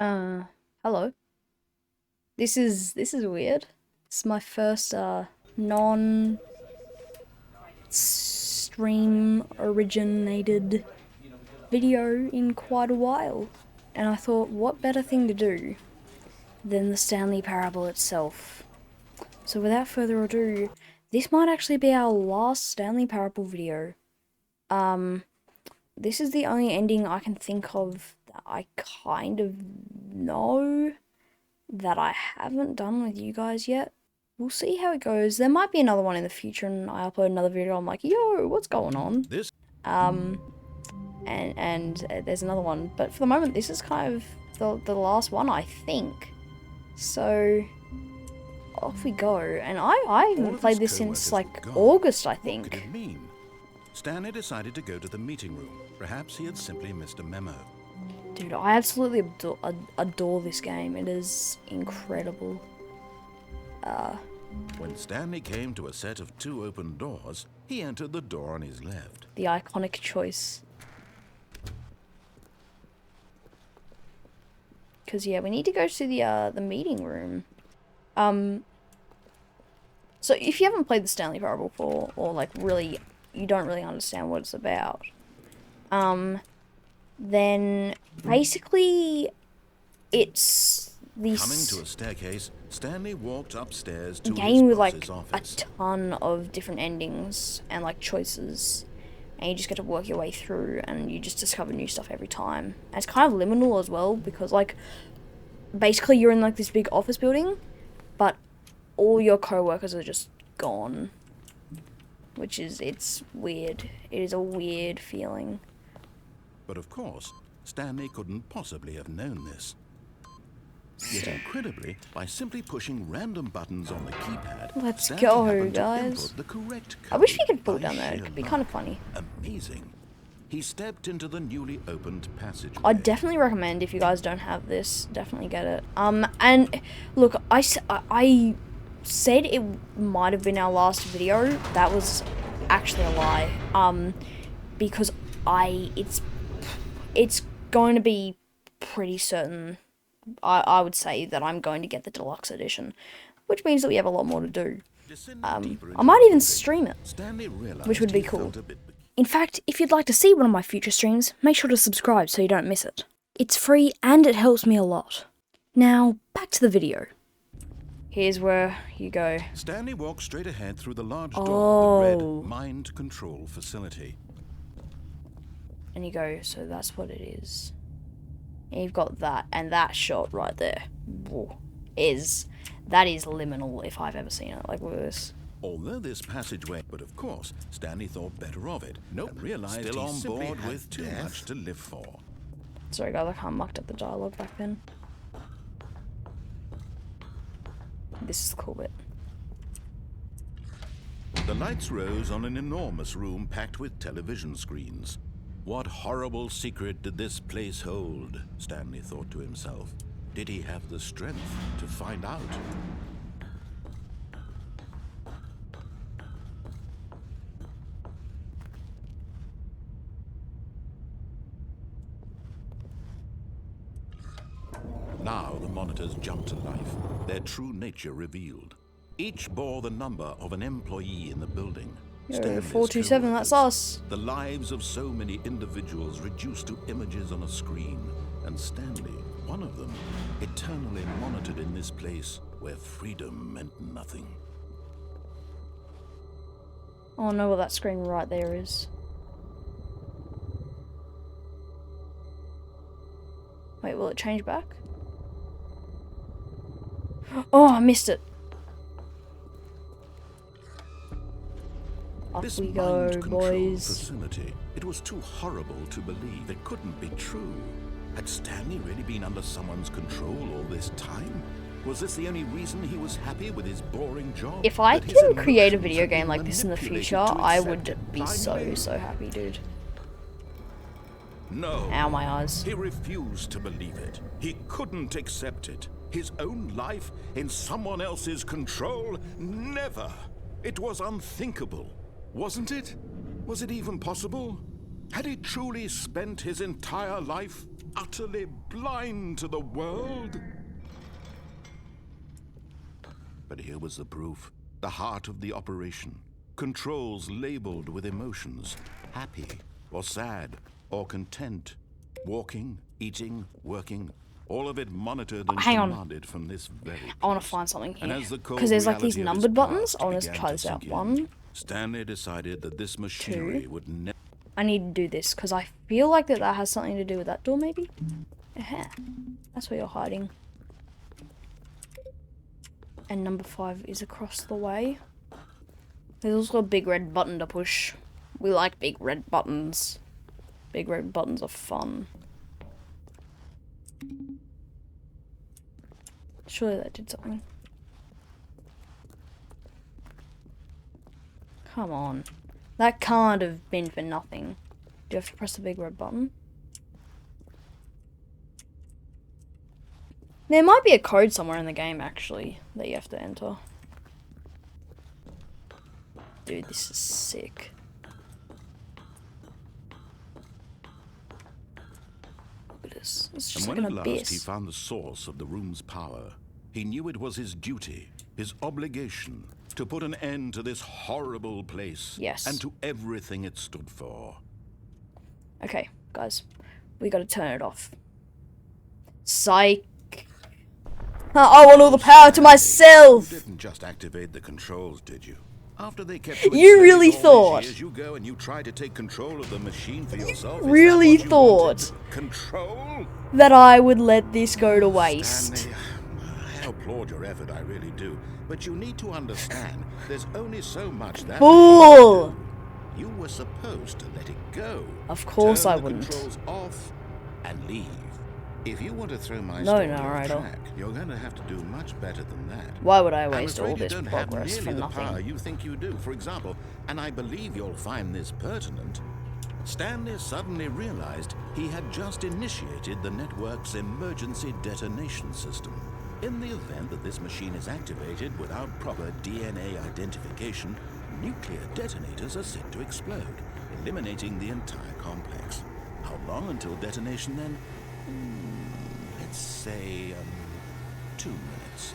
Uh, Hello. This is weird. This is my first non stream originated video in quite a while. And I thought, what better thing to do than the Stanley Parable itself? So without further ado, this might actually be our last Stanley Parable video. This is the only ending I can think of that I kind of know that I haven't done with you guys yet. We'll see how it goes. There might be another one in the future and I upload another video, I'm like, yo, what's going on? And there's another one. But for the moment, this is kind of the last one, I think. So, off we go. And I haven't played this since, like, August, I think. What could it mean? Stanley decided to go to the meeting room. Perhaps he had simply missed a memo. Dude, I absolutely adore this game. It is incredible. When Stanley came to a set of two open doors, he entered the door on his left. The iconic choice. Because, yeah, we need to go to the meeting room. So if you haven't played the Stanley Parable before, or, like, really, you don't really understand what it's about, then basically it's this Coming to a staircase, Stanley walked upstairs to game his with, like, boss's a office. ton of different endings and, like, choices. And you just get to work your way through, and you just discover new stuff every time. And it's kind of liminal as well, because, like, basically you're in, like, this big office building, but all your co-workers are just gone. It's weird. It is a weird feeling. But of course, Stanley couldn't possibly have known this. Yet incredibly, by simply pushing random buttons on the keypad, Let's Stanley go, happened to guys. input the correct I wish we code could pull by down there. It sheer could be luck. kind of funny. Amazing. He stepped into the newly opened passageway. I definitely recommend, if you guys don't have this, definitely get it. And look, I said it might have been our last video. That was actually a lie. Because it's going to be pretty certain. I would say that I'm going to get the deluxe edition, which means that we have a lot more to do. I might even stream it, which would be cool. In fact, if you'd like to see one of my future streams, make sure to subscribe so you don't miss it. It's free and it helps me a lot. Now, back to the video. Here's where you go. Stanley walked straight ahead through the large Oh. door that read Mind Control Facility. And you go, so that's what it is. And you've got that, and that shot right there. Whoa, that is liminal if I've ever seen it. Like, look at this. Although this passageway, but of course, Stanley thought better of it. Nope, realized still on board with too much to live for. Sorry guys, I kind of mucked up the dialogue back then. This is the cool bit. The lights rose on an enormous room packed with television screens. What horrible secret did this place hold? Stanley thought to himself. Did he have the strength to find out? Now the monitors jumped to life, their true nature revealed. Each bore the number of an employee in the building. Yo, Stanley's 427, that's co-workers. us. The lives of so many individuals reduced to images on a screen, and Stanley, one of them, eternally monitored in this place where freedom meant nothing. Oh no, what that screen right there is. Wait, will it change back? Oh, I missed it. Off This we go, mind control boys. facility, it was too horrible to believe. It couldn't be true. Had Stanley really been under someone's control all this time? Was this the only reason he was happy with his boring job? If I That his can create a emotions video had been game like this in the manipulated future, to I accept would be so blindly? happy, dude. No. Ow, my eyes. He refused to believe it. He couldn't accept it. His own life in someone else's control? Never. It was unthinkable. Wasn't it? Was it even possible? Had he truly spent his entire life utterly blind to the world? But here was the proof. The heart of the operation. Controls labeled with emotions. Happy, or sad, or content. Walking, eating, working. All of it monitored and commanded from this very place. I want to find something here. And as the cold Because there's like these reality of numbered his buttons. past I want to began try this out. sink in, 1, Stanley decided that this machinery 2. would never... I need to do this because I feel like that has something to do with that door, maybe? That's where you're hiding. And number 5 is across the way. There's also a big red button to push. We like big red buttons. Big red buttons are fun. Surely that did something. Come on. That can't have been for nothing. Do you have to press the big red button? There might be a code somewhere in the game, actually, that you have to enter. Dude, this is sick. Look at this. It's just And like when an at abyss. last he found the source of the room's power, he knew it was his duty, his obligation, to put an end to this horrible place. Yes. And to everything it stood for. Okay, guys. We gotta turn it off. Psych. I want all the power to myself! You didn't just activate the controls, did you? After they kept You really thought. Years, you go and you try to take control of the machine for yourself. Really thought control that I would let this go to waste. Stanley, I applaud your effort, I really do. But you need to understand, there's only so much that Fool! you were supposed to let it go. Of course Turn I the wouldn't. Controls off and leave. If you want to throw my No, story no, off right on. track, you're going to have to do much better than that. Why would I I'm waste afraid all you this don't have progress for nearly the power nothing? you think you do. For example, and I believe you'll find this pertinent, Stanley suddenly realized he had just initiated the network's emergency detonation system. In the event that this machine is activated without proper DNA identification, nuclear detonators are set to explode, eliminating the entire complex. How long until detonation then? Let's say 2 minutes.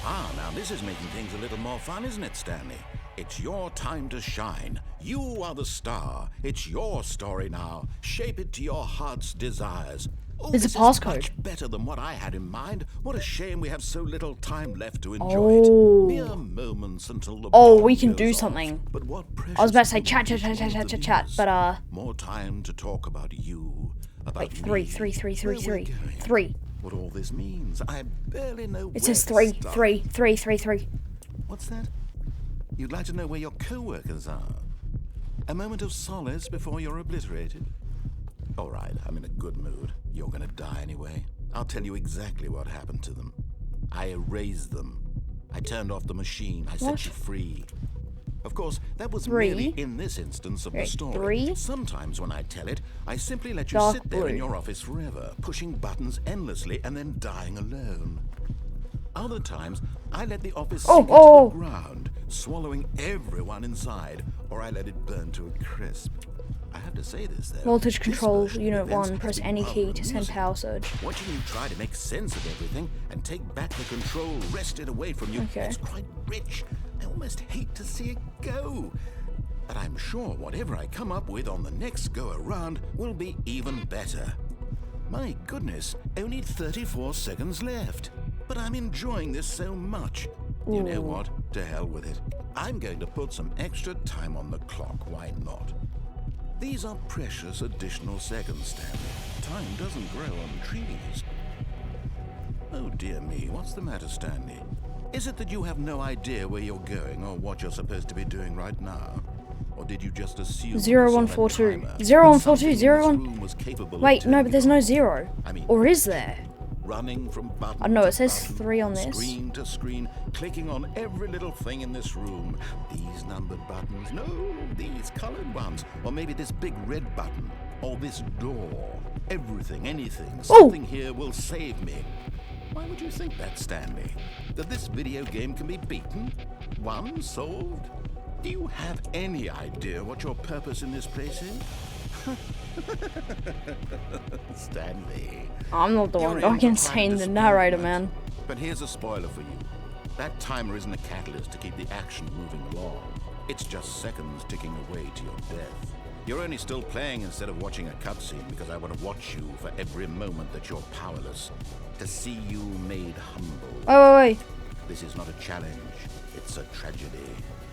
Now this is making things a little more fun, isn't it, Stanley? It's your time to shine. You are the star. It's your story now. Shape it to your heart's desires. Oh, There's a this is passcode. much better than what I had in mind. What a shame we have so little time left to enjoy Oh. it. Mere moments until the Oh, bomb we can goes do off. something. But what I was about to say precious chat, moments each one of them is. but More time to talk about you, about wait, me, 3. where we're going, 3. what all this means. I barely know It where says to 3, start. 3. What's that? You'd like to know where your co-workers are? A moment of solace before you're obliterated? All right, I'm in a good mood. You're gonna die anyway. I'll tell you exactly what happened to them. I erased them. I turned off the machine. I set you free. Of course, that was 3. merely in this instance of the Wait, story. 3? Sometimes when I tell it, I simply let you Dark sit there in blue. your office forever, pushing buttons endlessly and then dying alone. Other times, I let the office sink Oh. into the ground, swallowing everyone inside, or I let it burn to a crisp. I have to say this, though. Voltage this control, version of unit events 1, has press been any rather key to send amusing. power surge. Watching you try to make sense of everything and take back the control wrested away from you, Okay. it's quite rich. I almost hate to see it go. But I'm sure whatever I come up with on the next go-around will be even better. My goodness, only 34 seconds left. But I'm enjoying this so much. You know what? To hell with it. I'm going to put some extra time on the clock. Why not? These are precious additional seconds, Stanley. Time doesn't grow on trees. Oh dear me, what's the matter, Stanley? Is it that you have no idea where you're going or what you're supposed to be doing right now? Or did you just assume 0142. 0142, 01. Wait, no, but there's no 0. Or is there? Running from button I don't know, to it says button, 3 on this. Screen to screen, clicking on every little thing in this room. These numbered buttons, no, these colored ones. Or maybe this big red button, or this door. Everything, anything, something here will save me. Why would you think that, Stanley? That this video game can be beaten? Won? Solved? Do you have any idea what your purpose in this place is? Stanley. I'm not the one You're going in for insane, prime the narrator, disappointment. man. But here's a spoiler for you. That timer isn't a catalyst to keep the action moving along. It's just seconds ticking away to your death. You're only still playing instead of watching a cutscene because I want to watch you for every moment that you're powerless. To see you made humble. Wait. This is not a challenge. It's a tragedy.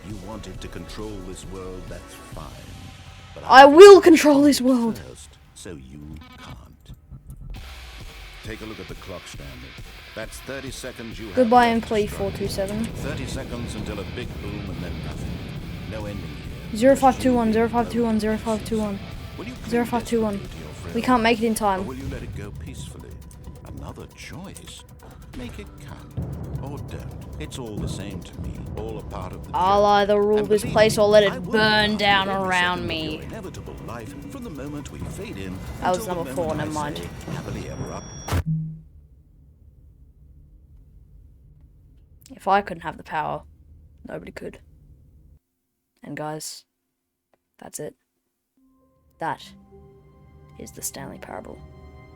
You wanted to control this world, that's fine. But I will control this world. First, so you can't. Take a look at the clock, Stanley. That's 30 seconds you have Goodbye, left to Employee struggle. 427. 30 seconds until a big boom and then nothing. No ending here. 0521, 0521, 0521. Will you cling 0521. desperately to your We friend, can't make it in or time. will you let it go peacefully? Another choice. Make it count. Or don't. It's all the same to me. All a part of the I'll journey. either rule And this believe place me, or let I it will burn look down after every around second of me. your inevitable life from the moment we fade in That was until the number 4, moment never I mind. say, happily ever up. If I couldn't have the power, nobody could. And guys, that's it. That is the Stanley Parable.